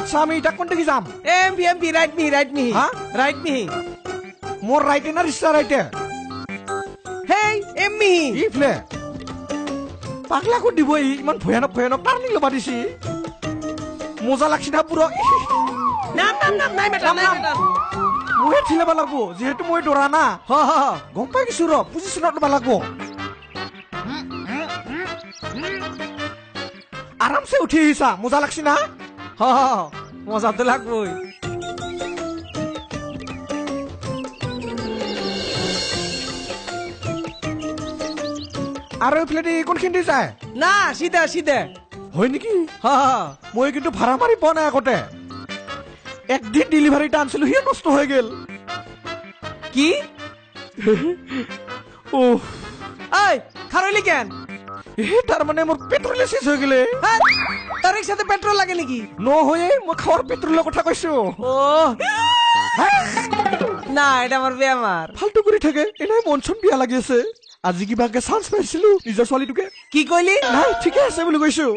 আচ্ছা আমি এটা কোন দিকে যাম এমপি রাইট মি হ্যাঁ? রাইট মি মোর রাইটে না রিস্তা রাইটে হেই এমমি ইফলে পাগলা করে দিব ইমান ভয়ানক ভয়ানক টার্নিং লবা দিছি মজা লাগছি না পুরো নাম নাই বেটা নাই বেটা মুহে ঠিলাব লাগবো যেহেতু মই দৌৰা না গম পাই কিছু ৰ পজিশ্যনত ল'ব লাগবো আৰামছে উঠি আহিছা মজা লাগছি না মজাটো লাগবই আৰু এইফালেদি কোনখিনিতে যায় না সিধা হয় নেকি মই কিন্তু ভাড়া মাৰি পোৱা নাই আগতে একদিন ডেলিভাৰীটা আনিছিলো সিয়ে নষ্ট হৈ গেল কি ওহ এই খাৰইলি কেন তাৰ মানে মোৰ পেট্ৰলে শেষ হৈ গেলে হ্যাঁ, তোৰ সাথে পেট্ৰোল লাগে নাকি নহয়ে মই খাৱাৰ পেট্ৰলৰ কথা কৈছো ও না এটা আমাৰ বেমাৰ ফাল্টু কৰি থাকে এনেই মন চন বিয়া লাগি আছে আজি কিবাকে চান্স পাইছিলো নিজৰ ছোৱালীটোকে কি কইলি নাই ঠিকে আছে বুলি কৈছো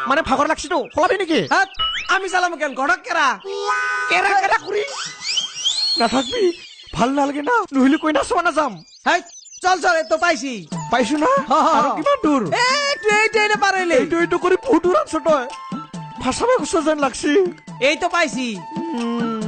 মানে ভাগৰ লাগছিতো সলাবি নেকি হ্যাঁ, আমি চালাম কেন ঘটক কেৰা কেৰা কেৰা কৰি নাথাকবি ভাল নালাগে না নহলে কৈ নাচাব নাযাম হ্যাঁ চল তো পাইছি পাইছো না আৰু কিমান দূৰ এইটা পাৰইলে এইটো কৰি বহুত দূৰ আছ তই ভাষাবে কৈছ যেন লাগছি এই তো পাইছি উম,